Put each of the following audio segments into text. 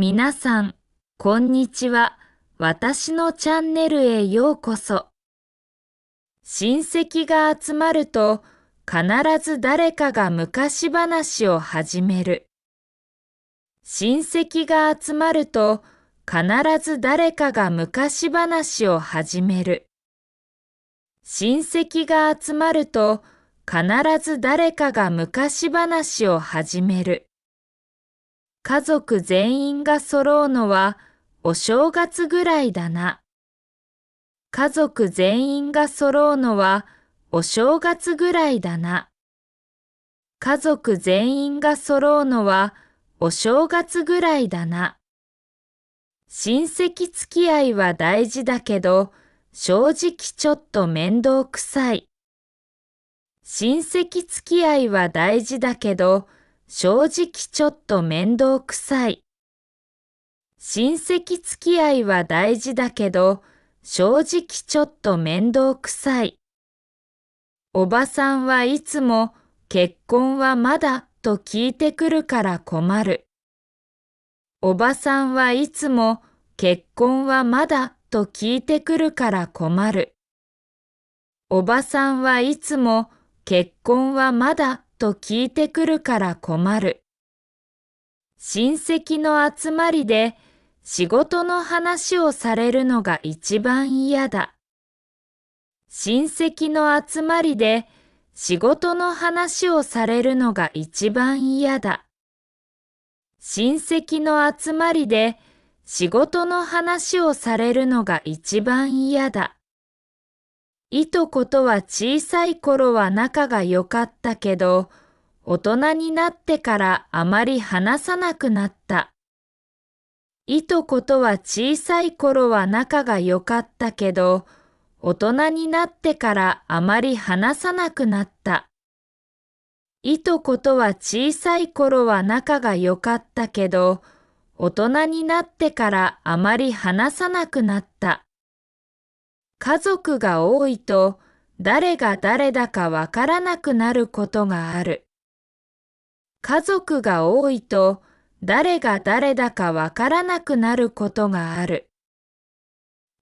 皆さん、こんにちは。私のチャンネルへようこそ。親戚が集まると、必ず誰かが昔話を始める。親戚が集まると、必ず誰かが昔話を始める。親戚が集まると、必ず誰かが昔話を始める。家族全員が揃うのはお正月ぐらいだな。家族全員が揃うのはお正月ぐらいだな。家族全員が揃うのはお正月ぐらいだな。親戚付き合いは大事だけど、正直ちょっと面倒くさい。親戚付き合いは大事だけど、正直ちょっと面倒くさい。親戚付き合いは大事だけど、正直ちょっと面倒くさい。おばさんはいつも結婚はまだと聞いてくるから困る。おばさんはいつも結婚はまだと聞いてくるから困る。おばさんはいつも結婚はまだと聞いてくるから困る。親戚の集まりで仕事の話をされるのが一番嫌だ。親戚の集まりで仕事の話をされるのが一番嫌だ。親戚の集まりで仕事の話をされるのが一番嫌だ。いとことは小さい頃は仲が良かったけど、大人になってからあまり話さなくなった。いとことは小さい頃は仲が良かったけど、大人になってからあまり話さなくなった。いとことは小さい頃は仲が良かったけど、大人になってからあまり話さなくなった。家族が多いと誰が誰だかわからなくなることがある。家族が多いと誰が誰だかわからなくなることがある。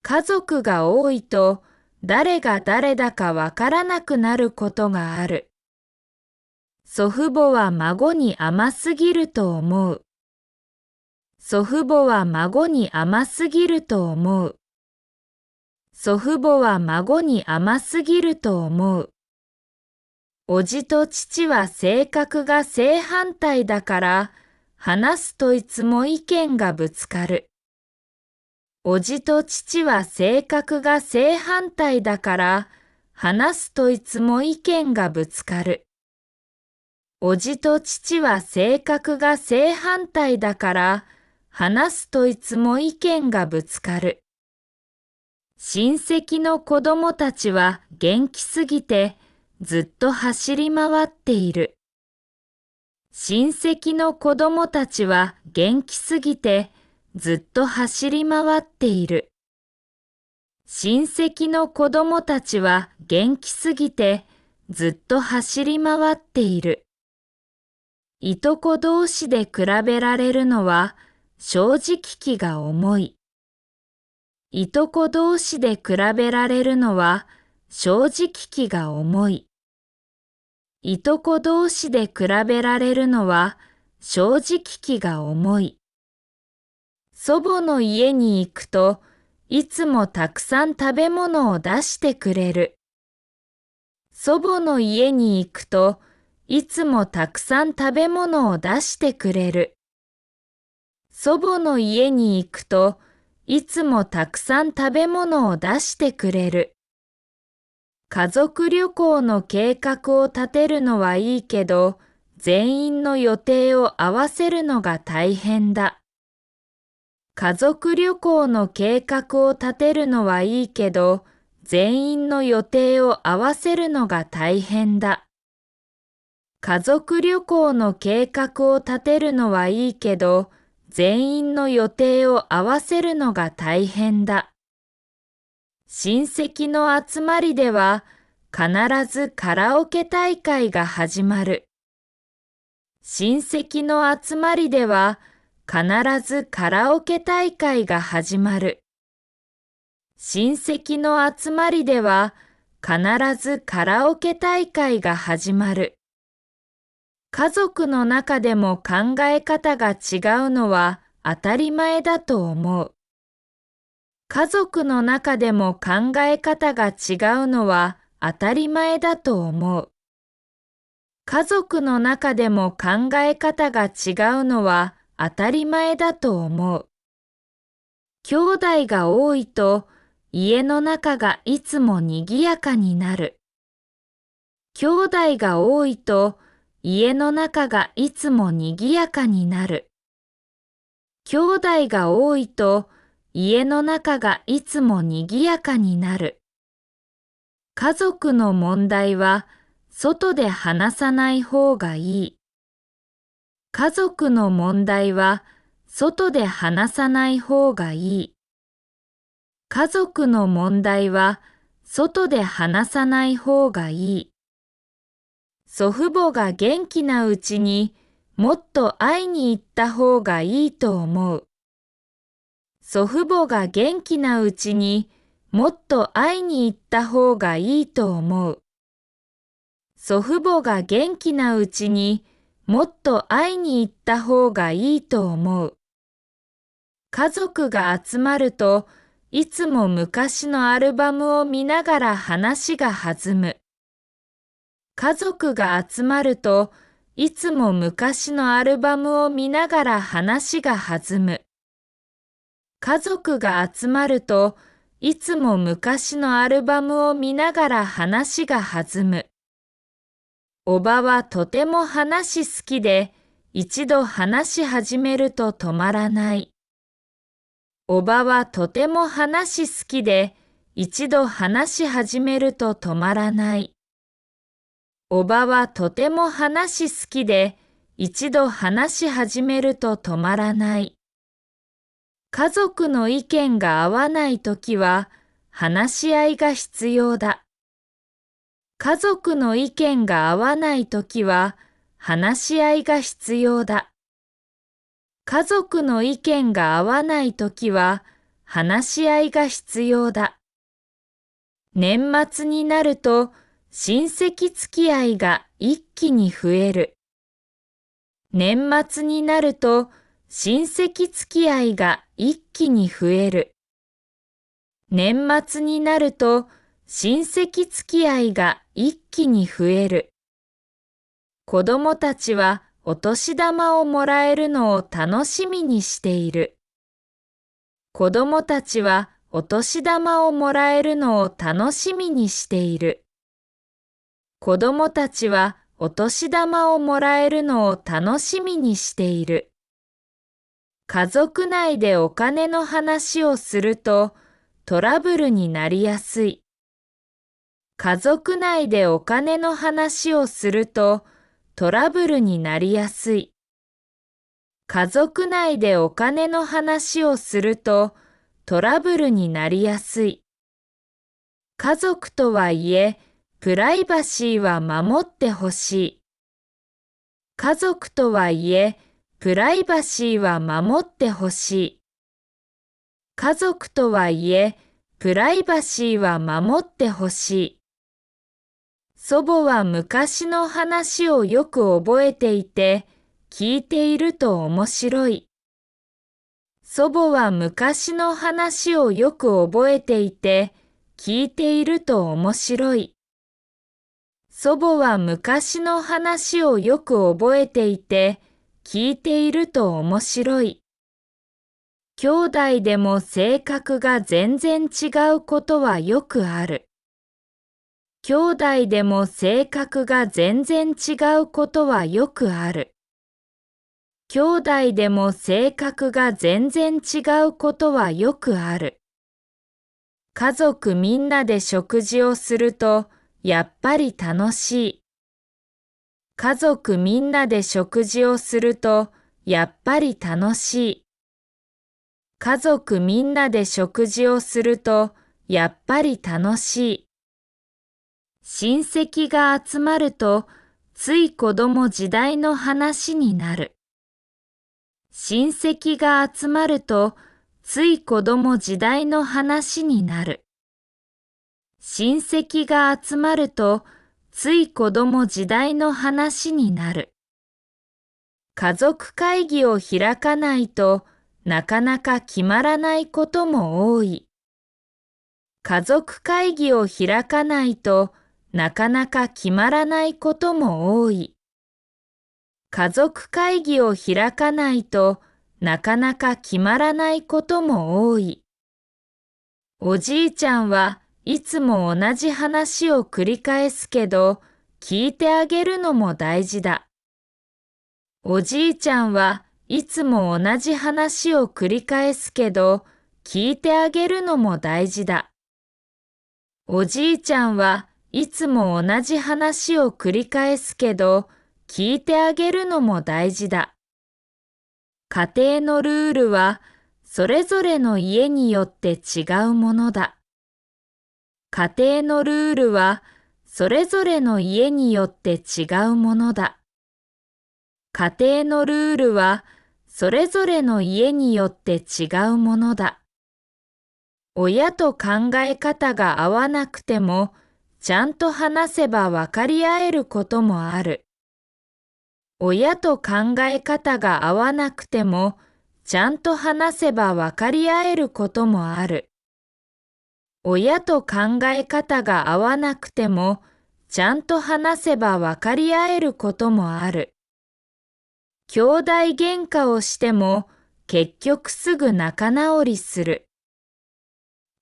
家族が多いと誰が誰だかわからなくなることがある。祖父母は孫に甘すぎると思う。祖父母は孫に甘すぎると思う。祖父母は孫に甘すぎると思う。おじと父は性格が正反対だから、話すといつも意見がぶつかる。おじと父は性格が正反対だから、話すといつも意見がぶつかる。おじと父は性格が正反対だから、話すといつも意見がぶつかる。親戚の子供たちは元気すぎてずっと走り回っている。親戚の子供たちは元気すぎてずっと走り回っている。親戚の子供たちは元気すぎてずっと走り回っている。いとこ同士で比べられるのは正直気が重い。いとこ同士で比べられるのは正直気が重い。いとこ同士で比べられるのは正直気が重い。祖母の家に行くといつもたくさん食べ物を出してくれる。祖母の家に行くといつもたくさん食べ物を出してくれる。祖母の家に行くといつもたくさん食べ物を出してくれる。家族旅行の計画を立てるのはいいけど、全員の予定を合わせるのが大変だ。家族旅行の計画を立てるのはいいけど、全員の予定を合わせるのが大変だ。家族旅行の計画を立てるのはいいけど、全員の予定を合わせるのが大変だ。親戚の集まりでは必ずカラオケ大会が始まる。親戚の集まりでは必ずカラオケ大会が始まる。親戚の集まりでは必ずカラオケ大会が始まる。家族の中でも考え方が違うのは当たり前だと思う。家族の中でも考え方が違うのは当たり前だと思う。家族の中でも考え方が違うのは当たり前だと思う。兄弟が多いと家の中がいつもにぎやかになる。兄弟が多いと家の中がいつもにぎやかになる。兄弟が多いと家の中がいつもにぎやかになる。家族の問題は外で話さない方がいい。家族の問題は外で話さない方がいい。家族の問題は外で話さない方がいい。祖父母が元気なうちにもっと会いに行った方がいいと思う。祖父母が元気なうちにもっと会いに行った方がいいと思う。祖父母が元気なうちにもっと会いに行った方がいいと思う。家族が集まるといつも昔のアルバムを見ながら話が弾む。家族が集まるといつも昔のアルバムを見ながら話が弾む。家族が集まるといつも昔のアルバムを見ながら話が弾む。おばはとても話好きで、一度話し始めると止まらない。おばはとても話好きで、一度話し始めると止まらない。おばはとても話好きで、一度話し始めると止まらない。家族の意見が合わないときは、話し合いが必要だ。家族の意見が合わないときは、話し合いが必要だ。家族の意見が合わないときは、話し合いが必要だ。年末になると、親戚付き合いが一気に増える。年末になると、親戚付き合いが一気に増える。年末になると、親戚付き合いが一気に増える。子供たちはお年玉をもらえるのを楽しみにしている。子供たちはお年玉をもらえるのを楽しみにしている。子供たちはお年玉をもらえるのを楽しみにしている。家族内でお金の話をするとトラブルになりやすい。家族内でお金の話をするとトラブルになりやすい。家族内でお金の話をするとトラブルになりやすい。家族とはいえ、プライバシーは守ってほしい。家族とはいえ、プライバシーは守ってほしい。家族とはいえ、プライバシーは守ってほしい。祖母は昔の話をよく覚えていて、聞いていると面白い。祖母は昔の話をよく覚えていて、聞いていると面白い。祖母は昔の話をよく覚えていて、聞いていると面白い。兄弟でも性格が全然違うことはよくある。兄弟でも性格が全然違うことはよくある。兄弟でも性格が全然違うことはよくある。家族みんなで食事をするとやっぱり楽しい。家族みんなで食事をするとやっぱり楽しい。家族みんなで食事をするとやっぱり楽しい。親戚が集まるとつい子供時代の話になる。親戚が集まると、つい子供時代の話になる。親戚が集まると、つい子供時代の話になる。家族会議を開かないとなかなか決まらないことも多い。家族会議を開かないとなかなか決まらないことも多い。家族会議を開かないとなかなか決まらないことも多い。おじいちゃんはいつも同じ話を繰り返すけど、聞いてあげるのも大事だ。おじいちゃんはいつも同じ話を繰り返すけど、聞いてあげるのも大事だ。おじいちゃんはいつも同じ話を繰り返すけど、聞いてあげるのも大事だ。家庭のルールはそれぞれの家によって違うものだ。家庭のルールはそれぞれの家によって違うものだ。家庭のルールはそれぞれの家によって違うものだ。親と考え方が合わなくても、ちゃんと話せば分かり合えることもある。親と考え方が合わなくても、ちゃんと話せば分かり合えることもある。親と考え方が合わなくても、ちゃんと話せば分かり合えることもある。兄弟喧嘩をしても、結局すぐ仲直りする。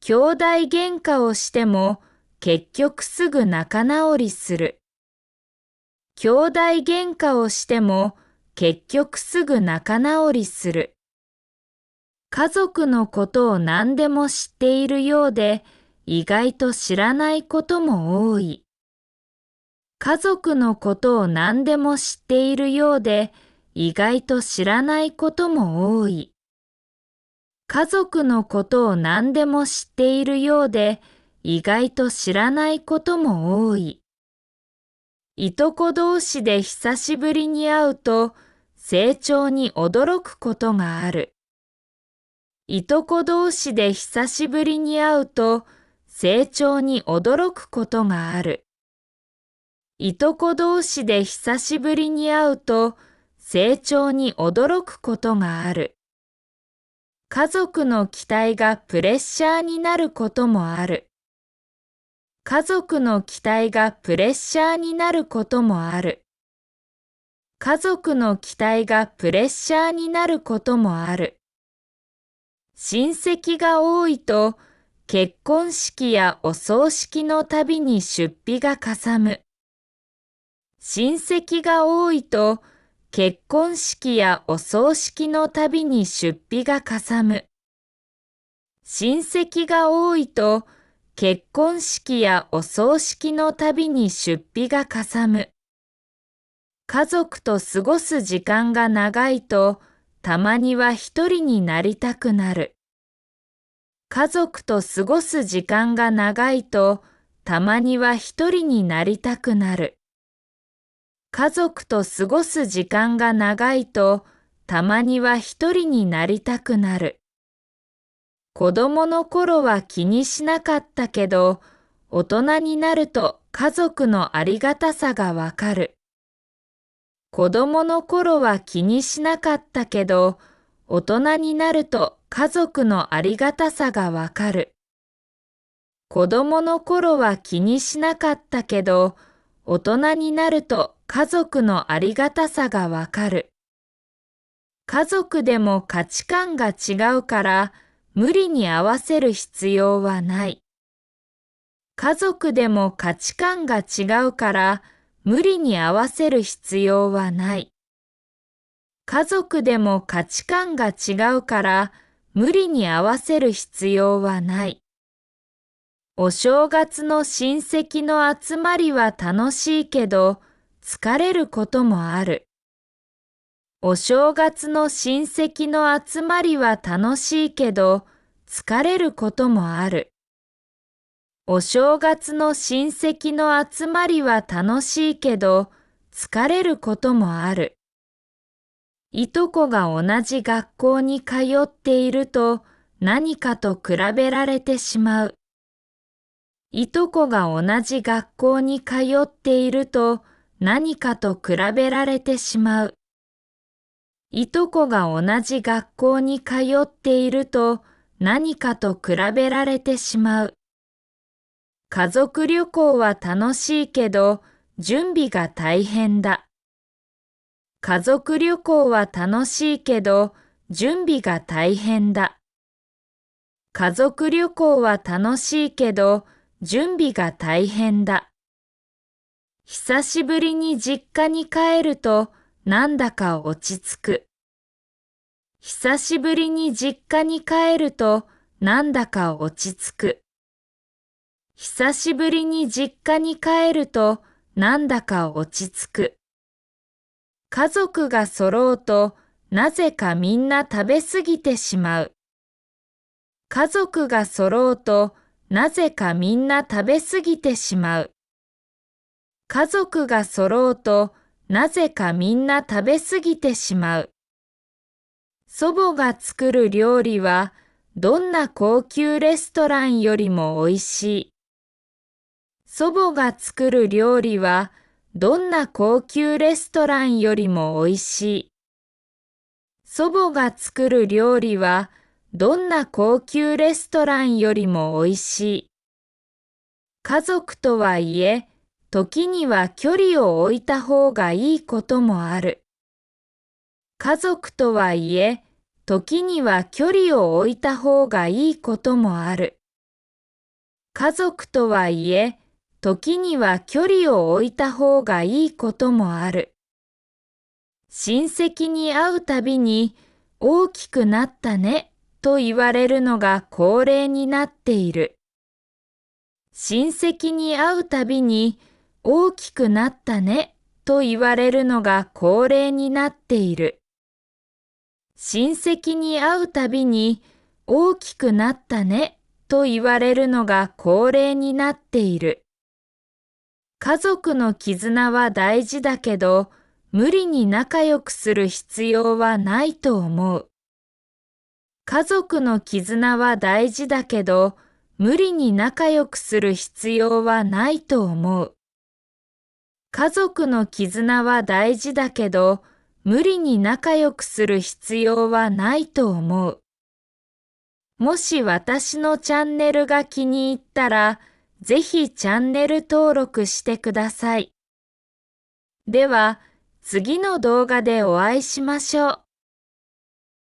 兄弟喧嘩をしても、結局すぐ仲直りする。兄弟喧嘩をしても、結局すぐ仲直りする。家族のことを何でも知っているようで、意外と知らないことも多い。家族のことを何でも知っているようで、意外と知らないことも多い。家族のことを何でも知っているようで、意外と知らないことも多い。いとこ同士で久しぶりに会うと、成長に驚くことがある。いとこ同士で久しぶりに会うと、成長に驚くことがある。いとこ同士で久しぶりに会うと、成長に驚くことがある。家族の期待がプレッシャーになることもある。家族の期待がプレッシャーになることもある。家族の期待がプレッシャーになることもある。親戚が多いと、結婚式やお葬式のたびに出費がかさむ。親戚が多いと、結婚式やお葬式のたびに出費がかさむ。親戚が多いと、結婚式やお葬式のたびに出費がかさむ。家族と過ごす時間が長いと、たまには一人になりたくなる。家族と過ごす時間が長いと、たまには一人になりたくなる。家族と過ごす時間が長いと、たまには一人になりたくなる。子供の頃は気にしなかったけど、大人になると家族のありがたさがわかる。子供の頃は気にしなかったけど、大人になると家族のありがたさがわかる。子供の頃は気にしなかったけど、大人になると家族のありがたさがわかる。家族でも価値観が違うから、無理に合わせる必要はない。家族でも価値観が違うから、無理に合わせる必要はない。家族でも価値観が違うから、無理に合わせる必要はない。お正月の親戚の集まりは楽しいけど、疲れることもある。お正月の親戚の集まりは楽しいけど、疲れることもある。お正月の親戚の集まりは楽しいけど、疲れることもある。いとこが同じ学校に通っていると何かと比べられてしまう。いとこが同じ学校に通っていると何かと比べられてしまう。いとこが同じ学校に通っていると何かと比べられてしまう。家族旅行は楽しいけど準備が大変だ。家族旅行は楽しいけど準備が大変だ。家族旅行は楽しいけど準備が大変だ。久しぶりに実家に帰るとなんだか落ち着く。久しぶりに実家に帰るとなんだか落ち着く。久しぶりに実家に帰るとなんだか落ち着く。家族が揃うとなぜかみんな食べ過ぎてしまう。家族が揃うとなぜかみんな食べ過ぎてしまう。家族が揃うとなぜかみんな食べ過ぎてしまう。祖母が作る料理はどんな高級レストランよりもおいしい。祖母が作る料理はどんな高級レストランよりもおいしい。祖母が作る料理はどんな高級レストランよりもおいしい。家族とはいえ、時には距離を置いた方がいいこともある。家族とはいえ、時には距離を置いた方がいいこともある。家族とはいえ、時には距離を置いた方がいいこともある。親戚に会うたびに、大きくなったね、と言われるのが恒例になっている。親戚に会うたびに、大きくなったね、と言われるのが恒例になっている。親戚に会うたびに、大きくなったね、と言われるのが恒例になっている。家族の絆は大事だけど、無理に仲良くする必要はないと思う。家族の絆は大事だけど、無理に仲良くする必要はないと思う。家族の絆は大事だけど、無理に仲良くする必要はないと思う。もし私のチャンネルが気に入ったら、ぜひチャンネル登録してください。では、次の動画でお会いしましょう。